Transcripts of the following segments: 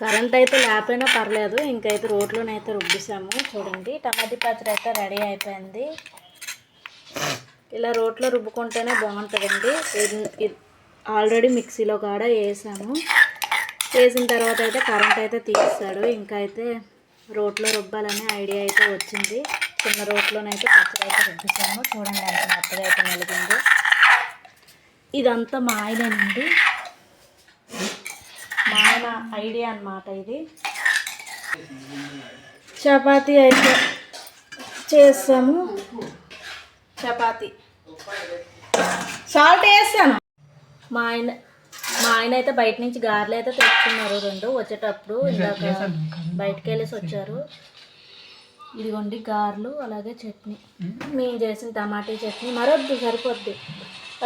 Current అయితే లేకపోయినా పర్లేదు, ఇంకైతే రోట్లోనైతే రుబ్బిసాము. చూడండి టమాటా పచ్చడి అయితే రెడీ అయిపోయింది. ఇలా రోట్లో రుబ్బుకుంటేనే బాగుంటుందండి. ఆల్రెడీ మిక్సీలో కూడా వేసాము. వేసిన తర్వాత అయితే కరెంట్ అయితే తీస్తాడు. ఇంకా అయితే రోట్లో రుబ్బాలనే ఐడియా అయితే వచ్చింది. చిన్న రోట్లోనైతే పచ్చడి అయితే రుబ్బిసాము. చూడండి ఎంత మెత్తగా అయితే మెలిగింది. ఇదంతా మా ఆయనేనండి, మా ఆయన ఐడియా అన్నమాట ఇది. చపాతీ అయితే చేసాము. చపాతీ సాల్ట్ వేసాను. మా ఆయన అయితే బయట నుంచి గారెలు అయితే తెచ్చుకున్నారు 2 వచ్చేటప్పుడు. ఇందాక బయటకు వెళ్ళేసి వచ్చారు. ఇదిగోండి గారెలు, అలాగే చట్నీ. మేము చేసిన టమాటా చట్నీ మరొద్దు సరిపోద్ది.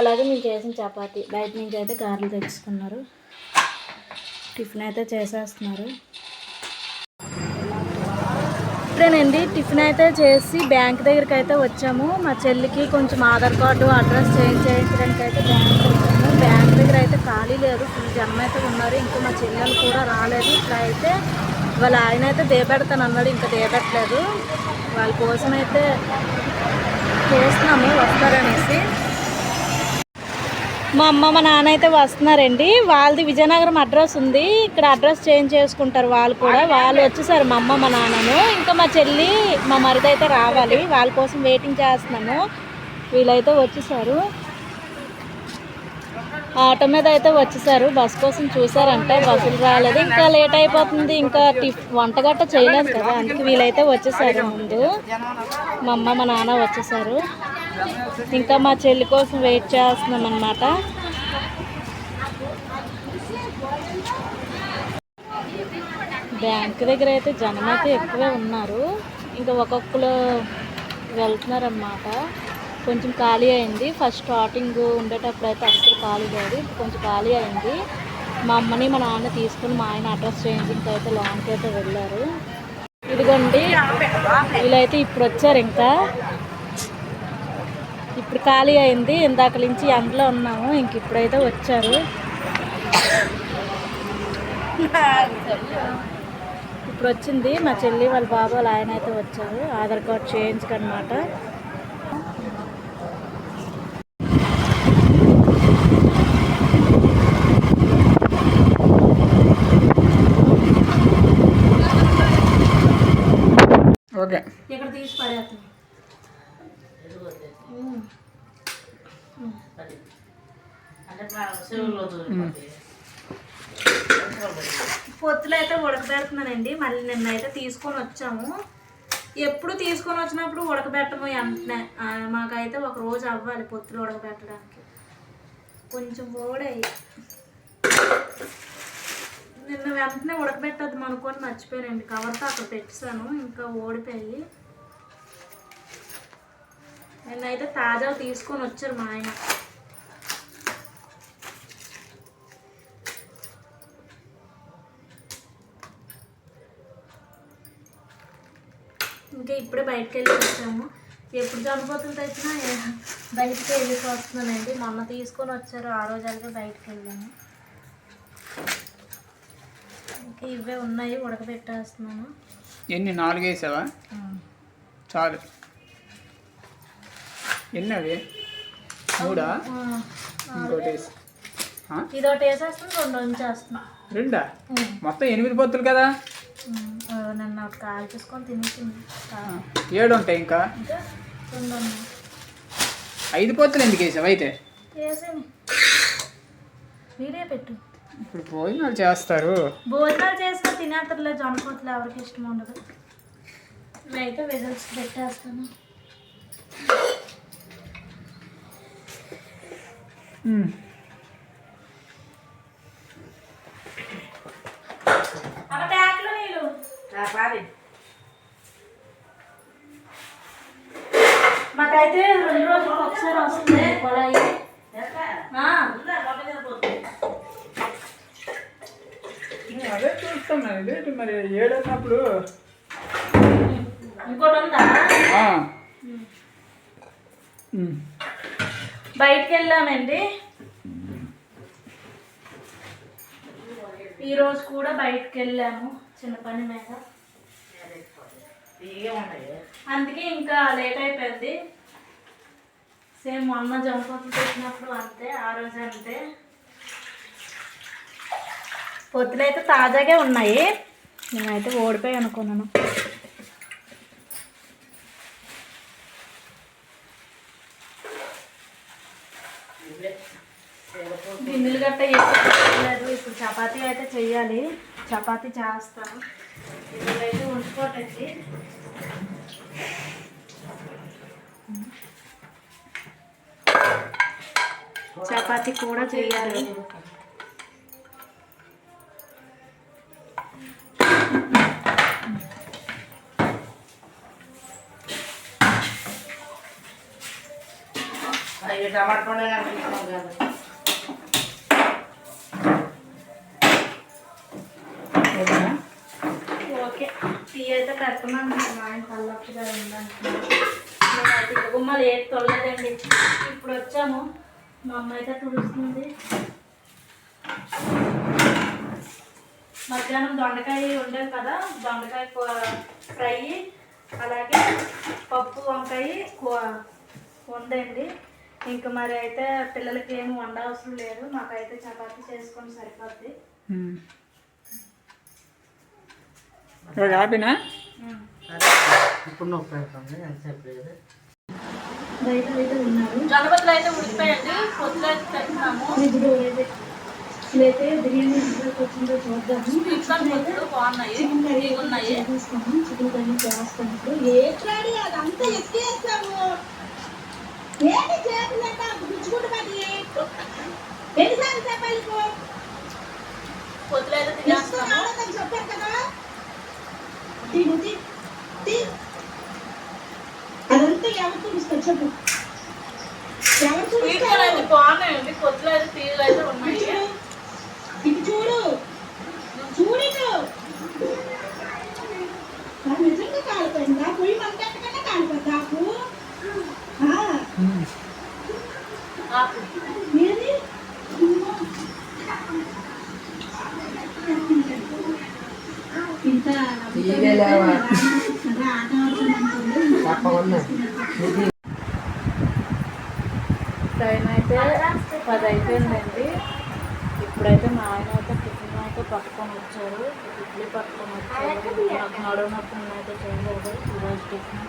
అలాగే మేము చేసిన చపాతీ. బయట నుంచి అయితే గారెలు తెచ్చుకున్నారు. టిఫిన్ అయితే చేసేస్తున్నారు. ఇప్పుడేనండి టిఫిన్ అయితే చేసి బ్యాంక్ దగ్గరికి అయితే వచ్చాము. మా చెల్లికి కొంచెం ఆధార్ కార్డు అడ్రస్ చేంజ్ చేయించడానికి అయితే బ్యాంక్ వచ్చాము. బ్యాంక్ దగ్గర అయితే ఖాళీ లేదు, ఫుల్ జనం అయితే ఉన్నారు. ఇంకా మా చెల్లెలు కూడా రాలేదు. ఇట్లా అయితే వాళ్ళ ఆయన అయితే దేపెడతాను అన్నాడు, ఇంకా దేపెట్టలేదు. వాళ్ళ కోసం అయితే చూస్తున్నాము వస్తారనేసి. మా అమ్మ మా నాన్న అయితే వస్తున్నారండి. వాళ్ళది విజయనగరం అడ్రస్ ఉంది, ఇక్కడ అడ్రస్ చేంజ్ చేసుకుంటారు వాళ్ళు కూడా. వాళ్ళు వచ్చేసారు మా అమ్మ మా నాన్నను. ఇంకా మా చెల్లి మా మరిది అయితే రావాలి, వాళ్ళ కోసం వెయిటింగ్ చేస్తున్నాము. వీళ్ళైతే వచ్చేసారు, ఆటో మీద అయితే వచ్చేసారు. బస్ కోసం చూసారంటే బస్సులు రాలేదు, ఇంకా లేట్ అయిపోతుంది, ఇంకా వంటగట్ట చేయలేదు కదా, అందుకే వీళ్ళైతే వచ్చేసారు ముందు. మా అమ్మ మా నాన్న వచ్చేసారు. ఇంకా మా చెల్లి కోసం వెయిట్ చేస్తున్నాం అన్నమాట. బ్యాంక్ దగ్గర అయితే జనం అయితే ఎక్కువే ఉన్నారు. ఇంకా ఒక్కొక్కరు వెళ్తున్నారన్నమాట. కొంచెం ఖాళీ అయింది. ఫస్ట్ స్టార్టింగ్ ఉండేటప్పుడు అయితే అసలు ఖాళీ లేదు, కొంచెం ఖాళీ అయింది. మా అమ్మని మా నాన్న తీసుకుని మా ఆయన అడ్రస్ చేంజింగ్ అయితే లాంగ్కి అయితే వెళ్ళారు. ఇదిగోండి వీళ్ళైతే ఇప్పుడు వచ్చారు. ఇంకా ఇప్పుడు ఖాళీ అయింది, ఇందాక నుంచి ఎండలో ఉన్నాము. ఇంక ఇప్పుడైతే వచ్చారు. ఇప్పుడు వచ్చింది మా చెల్లి వాళ్ళ బాబు వాళ్ళ ఆయన అయితే వచ్చారు ఆధార్ కార్డ్ చేంజ్కి అనమాట. ఓకే ఇక్కడ తీసి పడేస్తాం. పొత్తులు అయితే ఉడకబెడుతున్నానండి. మళ్ళీ నిన్నైతే తీసుకొని వచ్చాము. ఎప్పుడు తీసుకొని వచ్చినప్పుడు ఉడకబెట్టము వెంటనే. మాకైతే ఒక రోజు అవ్వాలి పొత్తులు ఉడకబెట్టడానికి. కొంచెం ఓడాయి నిన్న, వెంటనే ఉడకబెట్టద్దాం అనుకొని మర్చిపోయానండి. కవర్తో అక్కడ పెట్టాను, ఇంకా ఓడిపోయి. నిన్నైతే తాజా తీసుకొని వచ్చారు మా ఆయన. ఇంకా ఇప్పుడే బయటకు వెళ్ళి వచ్చాము. ఎప్పుడు చనిపోతులు తెచ్చినా బయటకు వెళ్ళి వస్తున్నానండి. మొన్న తీసుకొని వచ్చారు, ఆ రోజు అలాగే బయటకు వెళ్ళాము. ఇంకా ఇవే ఉన్నాయి, ఉడకబెట్టేస్తున్నాను. ఎన్ని 4 వేసావా? చాలు. ఎన్ని అవి? 3? ఇంకోటి ఇదొకటి వేసేస్తాను, 2 ఉంచేస్తున్నా. 2? మొత్తం 8 పొత్తులు కదా. నన్ను ఒకటి కాల్ చేసుకొని తినేసింది. 7 ఉంటాయి ఇంకా. 2 ఉన్నాయి. 5 పొత్తులు ఎందుకు వేసావు అయితే? వేసాను, మీరే పెట్టు. ఇప్పుడు భోజనాలు చేస్తారు. భోజనాలు చేస్తే తినేతలే, జొన్నపోతులు ఎవరికి ఇష్టం ఉండదు. నేనైతే విజిల్స్ పెట్టేస్తాను. మాకైతే 2 రోజులకు ఒకసారి వస్తుంది కొలాయి. అదే చూస్తున్నా. ఇదేంటి మరి 7 అన్నప్పుడు ఇంకోటి ఉందా? బయటికి వెళ్ళామండి. ఈరోజు కూడా బయటకు వెళ్ళాము చిన్న పని మీద, అందుకే ఇంకా లేట్ అయిపోయింది. సేమ్ మొన్న జంపట్లు పెట్టినప్పుడు అంతే, ఆ రోజు అంతే. పొత్తులు అయితే తాజాగా ఉన్నాయి, నేనైతే ఓడిపోయి అనుకున్నాను. గిన్నెలు గట్ట లేదు. ఇప్పుడు చపాతీ అయితే చెయ్యాలి, చపాతీ చేస్తాను. ఇదైతే ఉంచుకోటండి. చపాతీ కూడా చెయ్యాలి. ఓకే, టీ అయితే పెడుతున్నాను. మా ఆయన పల్లప్పుగా ఉందంటున్నాను. నేనైతే ఇక గుమ్మలు ఏది తొలగదండి. ఇప్పుడు వచ్చాము, మా అమ్మ అయితే తుడుస్తుంది. మధ్యాహ్నం దొండకాయ ఉండేది కదా, దొండకాయ ఫ్రై, అలాగే పప్పు వంకాయ ఉందండి. ఇంకా మరి అయితే పిల్లలకి ఏమి వండవసరం లేదు, మాకైతే చపాతీ చేసుకొని సరిపోద్ది. ఆపినా బయట అయితే ఉన్నారు. జొన్నబద్దలు అయితే ఉడికిపోయండి, పొద్దులు అయితే తెస్తున్నాము. ఇప్పుడైతే బిర్యానీ ఇంట్లోకి వచ్చిందో చూద్దాము. చికెన్ పొద్దులు బాగున్నాయి, ఉన్నాయి. చికెన్ కర్రీ చేస్తాను. ఏట్లాడి అదంతా ఎక్కేస్తాము. ఏంటి చేతులంతా గుచ్చుకుంటు పడి ఎన్నిసార్లు చెప్పాలి? పొద్దులు అయితే తినేస్తాము. చెప్పారు కదా, అదంతా ఎవరు చూపిస్తారు చెప్పు. ఎవరు చూపిస్తారు? అయితే బాగున్నాయండి, పొద్దులు అయితే తీరు అయితే ఉన్నాయి. ఇది చూడు, చూడు నిజంగా కాలిపోయిందా? పొయ్యి మంటట్టుగానే కాలిపోద్దా? ఏది ఇంత టైం అయితే 10 అయిపోయిందండి. ఇప్పుడైతే మా ఆయన అయితే టిఫిన్ అయితే పట్టుకొని వచ్చారు, ఇడ్లీ పట్టుకొని వచ్చారు. నాకు నడువు నొప్పి అయితే చేయలేదు ఈరోజు టిఫిన్.